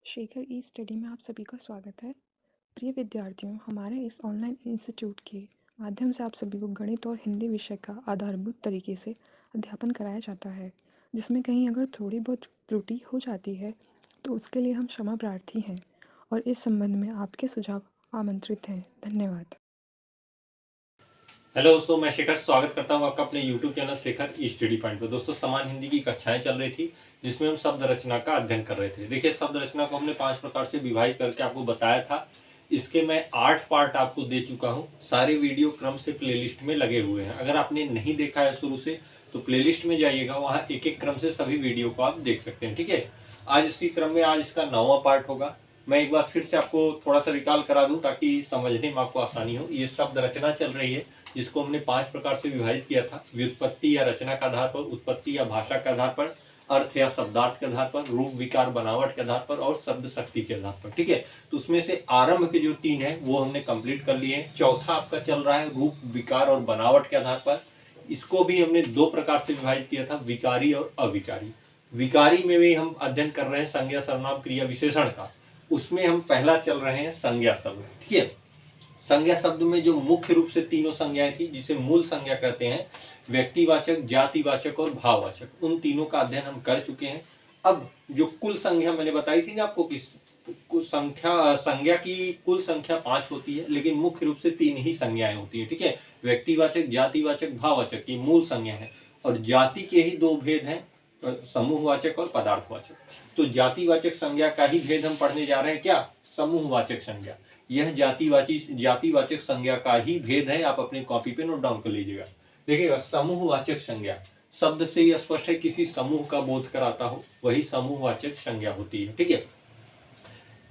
शेखर ई study में आप सभी का स्वागत है। प्रिय विद्यार्थियों, हमारे इस ऑनलाइन इंस्टीट्यूट के माध्यम से आप सभी को गणित और हिंदी विषय का आधारभूत तरीके से अध्यापन कराया जाता है, जिसमें कहीं अगर थोड़ी बहुत त्रुटि हो जाती है तो उसके लिए हम क्षमा प्रार्थी हैं और इस संबंध में आपके सुझाव आमंत्रित हैं। धन्यवाद। हेलो दोस्तों, मैं शेखर स्वागत करता हूं आपका अपने YouTube चैनल शेखर ई स्टडी पॉइंट पर। दोस्तों, समान हिंदी की कक्षाएं चल रही थी जिसमें हम शब्द रचना का अध्ययन कर रहे थे। देखिए, शब्द रचना को हमने 5 प्रकार से विभाजित करके आपको बताया था। इसके मैं 8 पार्ट आपको दे चुका हूं। सारे वीडियो क्रम से प्लेलिस्ट में लगे हुए हैं। अगर आपने नहीं देखा है शुरू से तो प्लेलिस्ट में जाइएगा, वहां एक एक क्रम से सभी वीडियो को आप देख सकते हैं। ठीक है, आज इसी क्रम में आज इसका 9वां पार्ट होगा। मैं एक बार फिर से आपको थोड़ा सा रिकॉल करा दूं ताकि समझने में आपको आसानी हो। ये शब्द रचना चल रही है जिसको हमने 5 प्रकार से विभाजित किया था: व्युत्पत्ति या रचना के आधार पर, उत्पत्ति या भाषा के आधार पर, अर्थ या शब्दार्थ के आधार पर, रूप विकार बनावट के आधार पर और शब्द शक्ति के आधार पर। ठीक है, तो उसमें से आरंभ के जो 3 है वो हमने कंप्लीट कर लिए हैं। चौथा आपका चल रहा है रूप विकार और बनावट के आधार पर। इसको भी हमने 2 प्रकार से विभाजित किया था, विकारी और अविकारी। विकारी में भी हम अध्ययन कर रहे हैं संज्ञा सर्वनाम क्रिया विशेषण का। उसमें हम पहला चल रहे हैं संज्ञा शब्द। ठीक है, संज्ञा शब्द में जो मुख्य रूप से तीनों संज्ञाएं थी जिसे मूल संज्ञा कहते हैं, व्यक्तिवाचक, जातिवाचक और भाववाचक, उन तीनों का अध्ययन हम कर चुके हैं। अब जो कुल संज्ञा मैंने बताई थी ना आपको कि कुल संज्ञा की कुल संख्या 5 होती है, लेकिन मुख्य रूप से 3 ही संज्ञाएं होती है। ठीक है, व्यक्तिवाचक, जातिवाचक, भाववाचक, ये मूल संज्ञा है। और जाति के ही 2 भेद हैं, समूहवाचक और पदार्थवाचक। तो जातिवाचक संज्ञा का ही भेद हम पढ़ने जा रहे हैं। क्या? समूहवाचक संज्ञा। यह जातिवाचक संज्ञा का ही भेद है। आप अपनी कॉपी पे नोट डाउन कर लीजिएगा। देखिएगा, समूहवाचक संज्ञा शब्द से ही स्पष्ट है, किसी समूह का बोध कराता हो वही समूहवाचक संज्ञा होती है। ठीक है,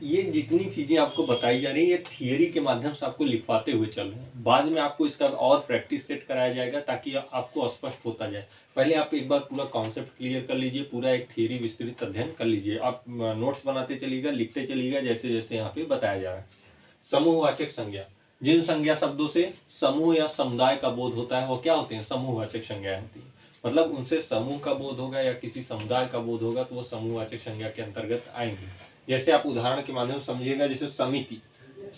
ये जितनी चीजें आपको बताई जा रही है ये थियरी के माध्यम से आपको लिखवाते हुए चल रहे हैं। बाद में आपको इसका और प्रैक्टिस सेट कराया जाएगा ताकि आपको स्पष्ट होता जाए। पहले आप एक बार पूरा कॉन्सेप्ट क्लियर कर लीजिए, पूरा एक थियरी विस्तृत अध्ययन कर लीजिए। आप नोट्स बनाते चलिएगा, लिखते चलिएगा जैसे जैसे यहाँ पे बताया जा रहा है। समूहवाचक संज्ञा, जिन संज्ञा शब्दों से समूह या समुदाय का बोध होता है वो क्या होते हैं? समूहवाचक संज्ञाएं होती है। मतलब उनसे समूह का बोध होगा या किसी समुदाय का बोध होगा तो वो समूहवाचक संज्ञा के अंतर्गत आएंगे। जैसे आप उदाहरण के माध्यम से समझिएगा, जैसे समिति।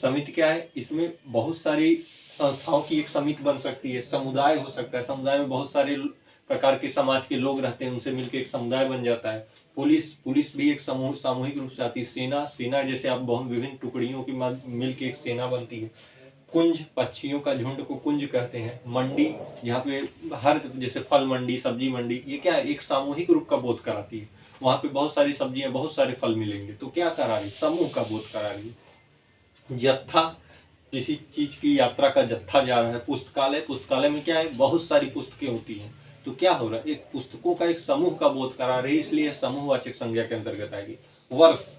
समिति क्या है? इसमें बहुत सारी संस्थाओं की एक समिति बन सकती है। समुदाय हो सकता है, समुदाय में बहुत सारे प्रकार के समाज के लोग रहते हैं, उनसे मिलकर एक समुदाय बन जाता है। पुलिस भी एक सामूहिक रूप से आती है। सेना जैसे आप बहुत विभिन्न टुकड़ियों की मिलकर एक सेना बनती है। कुंज, पक्षियों का झुंड को कुंज कहते हैं। मंडी, यहाँ पे हर जैसे फल मंडी, सब्जी मंडी, ये क्या है? एक सामूहिक रूप का बोध कराती है। वहां पे बहुत सारी सब्जियां, बहुत सारे फल मिलेंगे, तो क्या करा रही? समूह का बोध करा रही है। जत्था, किसी चीज की यात्रा का जत्था जा रहा है। पुस्तकालय, पुस्तकालय में क्या है? बहुत सारी पुस्तकें होती हैं, तो क्या हो रहा है? एक पुस्तकों का एक समूह का बोध करा रही है, इसलिए समूहवाचक संज्ञा के अंतर्गत आएगी। वर्ष,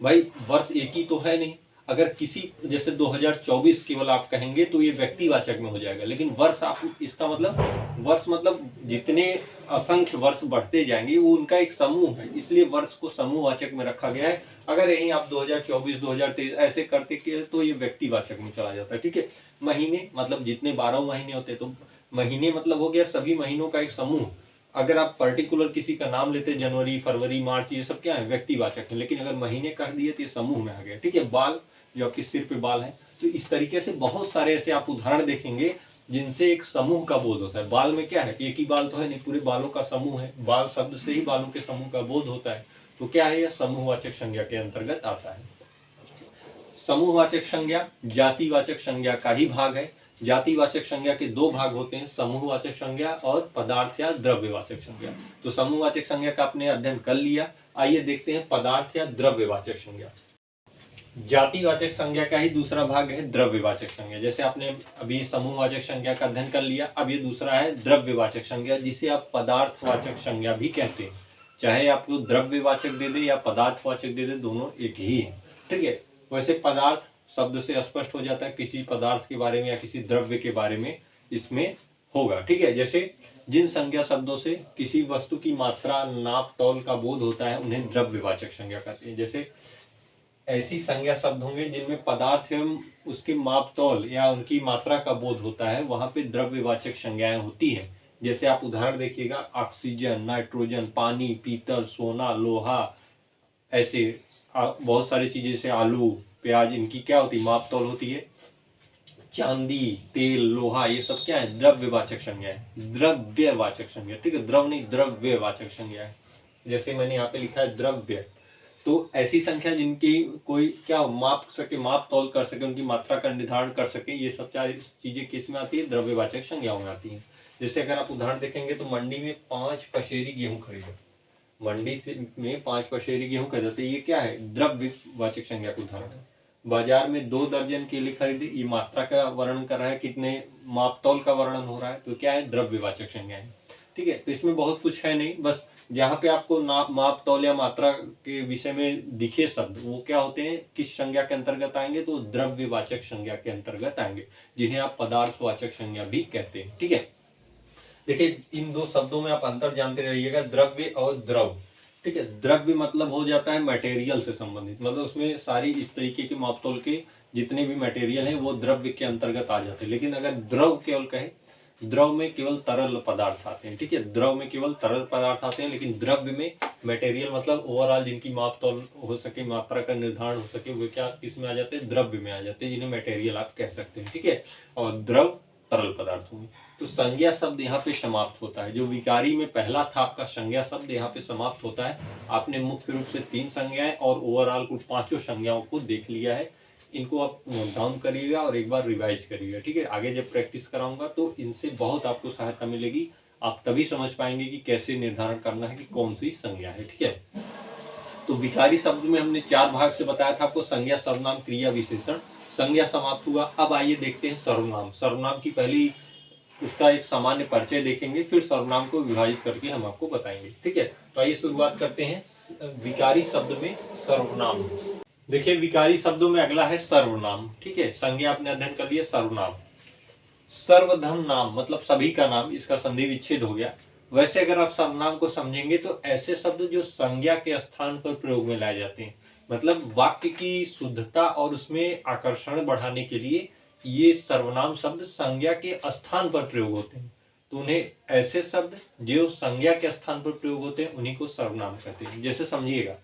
भाई वर्ष एक ही तो है नहीं। अगर किसी जैसे 2024 केवल आप कहेंगे तो ये व्यक्तिवाचक में हो जाएगा, लेकिन वर्ष आप इसका मतलब वर्ष मतलब जितने असंख्य वर्ष बढ़ते जाएंगे वो उनका एक समूह है, इसलिए वर्ष को समूहवाचक में रखा गया है। अगर यही आप 2024 2023 ऐसे करते के तो ये व्यक्तिवाचक में चला जाता है। ठीक है, महीने मतलब जितने 12 महीने होते तो महीने मतलब हो गया सभी महीनों का एक समूह। अगर आप पर्टिकुलर किसी का नाम लेते, जनवरी, फरवरी, मार्च, ये सब क्या है? व्यक्तिवाचक है। लेकिन अगर महीने कर दिए तो ये समूह में आ गया। ठीक है, बाल, जो आपके सिर पे बाल है, तो इस तरीके से बहुत सारे ऐसे आप उदाहरण देखेंगे जिनसे एक समूह का बोध होता है। बाल में क्या है? एक ही बाल तो है नहीं, पूरे बालों का समूह है। बाल शब्द से ही बालों के समूह का बोध होता है, तो क्या है? यह समूहवाचक संज्ञा के अंतर्गत आता है। समूहवाचक संज्ञा जातिवाचक संज्ञा का ही भाग है। जातिवाचक संज्ञा के 2 भाग होते हैं, समूहवाचक संज्ञा और पदार्थ या द्रव्यवाचक संज्ञा। तो समूहवाचक संज्ञा का आपने अध्ययन कर लिया। आइए देखते हैं पदार्थ या द्रव्यवाचक संज्ञा। जातिवाचक संज्ञा का ही दूसरा भाग है द्रव्यवाचक संज्ञा। जैसे आपने अभी समूहवाचक संज्ञा का अध्ययन कर लिया, अब ये दूसरा है द्रव्यवाचक संज्ञा, जिसे आप पदार्थवाचक संज्ञा भी कहते हैं। चाहे आपको द्रव्यवाचक दे दे या पदार्थवाचक दे दे, दोनों एक ही है। ठीक है, वैसे पदार्थ शब्द से स्पष्ट हो जाता है किसी पदार्थ के बारे में या किसी द्रव्य के बारे में इसमें होगा। ठीक है, जैसे जिन संज्ञा शब्दों से किसी वस्तु की मात्रा, नाप, तौल का बोध होता है उन्हें द्रव्यवाचक संज्ञा कहते हैं। जैसे ऐसी संज्ञा शब्द होंगे जिनमें पदार्थ एवं उसके माप तौल या उनकी मात्रा का बोध होता है, वहां पे द्रव्यवाचक संज्ञाएं होती हैं। जैसे आप उदाहरण देखिएगा, ऑक्सीजन, नाइट्रोजन, पानी, पीतल, सोना, लोहा, ऐसे बहुत सारी चीजें जैसे आलू, प्याज, इनकी क्या होती है, माप तौल होती है। चांदी, तेल, लोहा, ये सब क्या है, द्रव्यवाचक संज्ञा है, द्रव्यवाचक संज्ञा, ठीक है, द्रव नहीं, द्रव्यवाचक संज्ञा है। जैसे मैंने यहाँ पे लिखा है द्रव्य, तो ऐसी संख्या जिनकी कोई क्या माप सके, माप तौल कर सके, उनकी मात्रा का निर्धारण कर सके, ये सब सारी चीजें किस में आती है, द्रव्यवाचक संज्ञाओं में आती है। जैसे अगर आप उदाहरण देखेंगे तो मंडी में 5 पसेरी गेहूं खरीदे, मंडी से में 5 पसेरी गेहूं खरीदते, ये क्या है, द्रव्यवाचक संज्ञा का उदाहरण है। बाजार में 2 दर्जन केले खरीदे, ये मात्रा का वर्णन कर रहा है, कितने माप तौल का वर्णन हो रहा है, तो क्या है, द्रव्यवाचक संज्ञा है। ठीक है, तो इसमें बहुत कुछ है नहीं, बस जहाँ पे आपको माप तौल या मात्रा के विषय में दिखे शब्द, वो क्या होते हैं, किस संज्ञा के अंतर्गत आएंगे, तो द्रव्यवाचक संज्ञा के अंतर्गत आएंगे, जिन्हें आप पदार्थवाचक संज्ञा भी कहते हैं। ठीक है, देखिए इन दो शब्दों में आप अंतर जानते रहिएगा, द्रव्य और द्रव। ठीक है, द्रव्य मतलब हो जाता है मटेरियल से संबंधित, मतलब उसमें सारी इस तरीके के माप तौल के जितने भी मटेरियल हैं वो द्रव्य के अंतर्गत आ जाते हैं। लेकिन अगर द्रव केवल कहे, द्रव में केवल तरल पदार्थ आते हैं। ठीक है, द्रव में केवल तरल पदार्थ आते हैं, लेकिन द्रव्य में मटेरियल मतलब ओवरऑल जिनकी माप तौल हो सके, मात्रा का निर्धारण हो सके, वो क्या किसमें आ जाते हैं, द्रव्य में आ जाते हैं, जिन्हें मटेरियल आप कह सकते हैं। ठीक है, और द्रव तरल पदार्थों में। तो संज्ञा शब्द यहाँ पे समाप्त होता है, जो विकारी में पहला था आपका संज्ञा शब्द यहाँ पे समाप्त होता है। आपने मुख्य रूप से 3 संज्ञाएं और ओवरऑल कुल 5 संज्ञाओं को देख लिया है। इनको आप नोट डाउन करिएगा और एक बार रिवाइज करिएगा। ठीक है, आगे जब प्रैक्टिस कराऊंगा तो इनसे बहुत आपको सहायता मिलेगी, आप तभी समझ पाएंगे कि कैसे निर्धारण करना है कि कौन सी संज्ञा है। ठीक है, तो विकारी शब्द में हमने 4 भाग से बताया था आपको, संज्ञा, सर्वनाम, क्रिया, विशेषण। संज्ञा समाप्त हुआ। अब आइए देखते हैं सर्वनाम। सर्वनाम की पहली उसका एक सामान्य परिचय देखेंगे, फिर सर्वनाम को विभाजित करके हम आपको बताएंगे। ठीक है, तो आइए शुरुआत करते हैं विकारी शब्द में सर्वनाम। देखिए विकारी शब्दों में अगला है सर्वनाम। ठीक है, संज्ञा आपने अध्ययन कर लिया, सर्वनाम। सर्वधर्म नाम मतलब सभी का नाम, इसका संधि विच्छेद हो गया। वैसे अगर आप सर्वनाम को समझेंगे तो ऐसे शब्द जो संज्ञा के स्थान पर प्रयोग में लाए जाते हैं, मतलब वाक्य की शुद्धता और उसमें आकर्षण बढ़ाने के लिए ये सर्वनाम शब्द संज्ञा के स्थान पर प्रयोग होते हैं। तो उन्हें ऐसे शब्द जो संज्ञा के स्थान पर प्रयोग होते हैं उन्हीं को सर्वनाम कहते हैं। जैसे समझिएगा,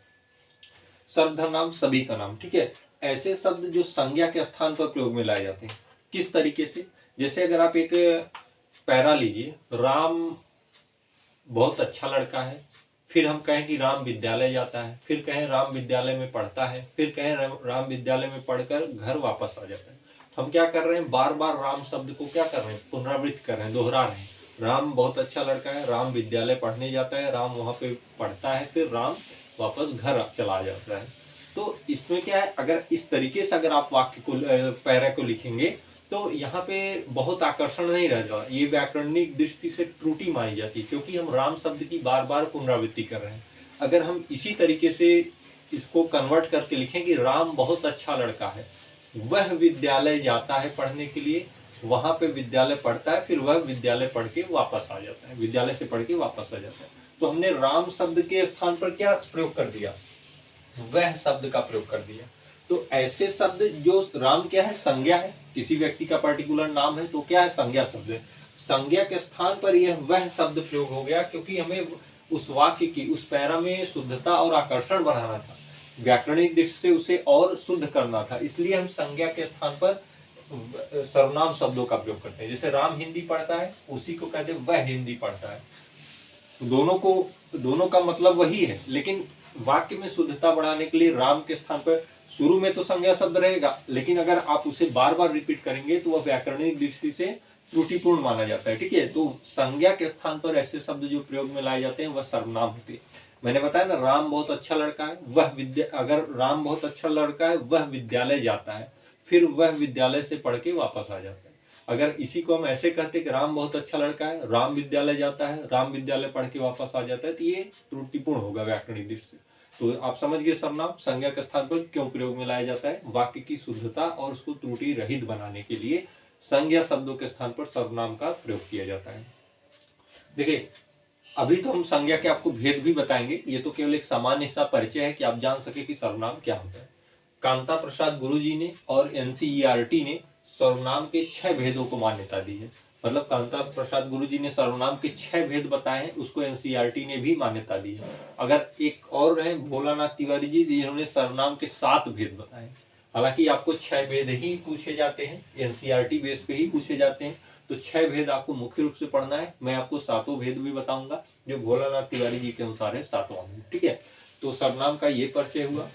सर्वधर्म सभी का नाम। ठीक है, ऐसे शब्द जो संज्ञा के स्थान पर प्रयोग में लाए जाते हैं। किस तरीके से, जैसे अगर आप एक पैरा लीजिए, राम बहुत अच्छा लड़का है, फिर हम कहें कि राम विद्यालय जाता है, फिर कहें राम विद्यालय में पढ़ता है, फिर कहें राम विद्यालय में पढ़कर घर वापस आ जाता है। तो हम क्या कर रहे हैं, बार बार राम शब्द को क्या कर रहे हैं, पुनरावृत्त कर रहे हैं, दोहरा रहे हैं। राम बहुत अच्छा लड़का है, राम विद्यालय पढ़ने जाता है, राम वहां पे पढ़ता है, फिर राम वापस घर चला जाता है। तो इसमें क्या है, अगर इस तरीके से अगर आप वाक्य को पैरा को लिखेंगे तो यहाँ पे बहुत आकर्षण नहीं रहेगा, ये व्याकरणिक दृष्टि से त्रुटि मानी जाती है, क्योंकि हम राम शब्द की बार बार पुनरावृत्ति कर रहे हैं। अगर हम इसी तरीके से इसको कन्वर्ट करके लिखें कि राम बहुत अच्छा लड़का है, वह विद्यालय जाता है पढ़ने के लिए, वहां पे विद्यालय पढ़ता है, फिर वह विद्यालय पढ़ के वापस आ जाता है, विद्यालय से पढ़ के वापस आ जाता है। तो हमने राम शब्द के स्थान पर क्या प्रयोग कर दिया, वह शब्द का प्रयोग कर दिया। तो ऐसे शब्द जो राम क्या है, संज्ञा है, किसी व्यक्ति का पर्टिकुलर नाम है, तो क्या है, संज्ञा शब्द है। संज्ञा के स्थान पर यह वह शब्द प्रयोग हो गया, क्योंकि हमें उस वाक्य की, उस पैरा में शुद्धता और आकर्षण बढ़ाना था, व्याकरणिक दृष्टि से उसे और शुद्ध करना था, इसलिए हम संज्ञा के स्थान पर सर्वनाम शब्दों का प्रयोग करते हैं। जैसे राम हिंदी पढ़ता है, उसी को कहते हैं वह हिंदी पढ़ता है। दोनों का मतलब वही है, लेकिन वाक्य में शुद्धता बढ़ाने के लिए राम के स्थान पर शुरू में तो संज्ञा शब्द रहेगा, लेकिन अगर आप उसे बार बार रिपीट करेंगे तो वह व्याकरणिक दृष्टि से त्रुटिपूर्ण माना जाता है। ठीक है, तो संज्ञा के स्थान पर ऐसे शब्द जो प्रयोग में लाए जाते हैं वह सर्वनाम होते हैं। मैंने बताया ना, राम बहुत अच्छा लड़का है, अगर राम बहुत अच्छा लड़का है, वह विद्यालय जाता है, फिर वह विद्यालय से पढ़ के वापस आ जाता है। अगर इसी को हम ऐसे कहते कि राम बहुत अच्छा लड़का है, राम विद्यालय जाता है, राम विद्यालय पढ़ के वापस आ जाता है, तो ये त्रुटिपूर्ण होगा व्याकरणिक दृष्टि से। तो आप समझ गए सर्वनाम संज्ञा के स्थान पर क्यों प्रयोग में लाया जाता है, वाक्य की शुद्धता और उसको त्रुटि रहित बनाने के लिए संज्ञा शब्दों के स्थान पर सर्वनाम का प्रयोग किया जाता है। देखिए अभी तो हम संज्ञा के आपको भेद भी बताएंगे, ये तो केवल एक सामान्य सा परिचय है कि आप जान सके कि सर्वनाम क्या होता है। कांता प्रसाद गुरुजी ने और एनसीईआरटी ने सर्वनाम के 6 भेदों को मान्यता दी है। मतलब कांता प्रसाद गुरुजी ने सर्वनाम के 6 भेद बताए हैं, उसको एनसीईआरटी ने भी मान्यता दी है। अगर एक और हैं भोलानाथ तिवारी जी, जिन्होंने सर्वनाम के 7 भेद बताए। हालांकि आपको 6 भेद ही पूछे जाते हैं, एनसीईआरटी बेस पे ही पूछे जाते हैं, तो 6 भेद आपको मुख्य रूप से पढ़ना है। मैं आपको 7 भेद भी बताऊंगा जो भोलानाथ तिवारी जी के अनुसार है 7वां भेद। ठीक है, तो सर्वनाम का ये परिचय हुआ।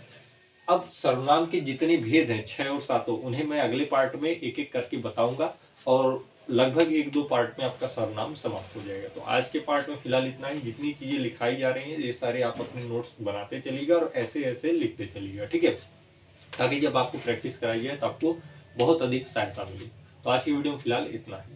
अब सर्वनाम के जितने भेद हैं 6 और 7, उन्हें मैं अगले पार्ट में एक एक करके बताऊंगा और लगभग 1-2 पार्ट में आपका सर्वनाम समाप्त हो जाएगा। तो आज के पार्ट में फिलहाल इतना ही। जितनी चीजें लिखाई जा रही हैं ये सारे आप अपने नोट्स बनाते चलिएगा और ऐसे ऐसे लिखते चलिएगा। ठीक है, ताकि जब आपको प्रैक्टिस कराई जाए तो आपको बहुत अधिक सहायता मिले। तो आज की वीडियो में फिलहाल इतना ही।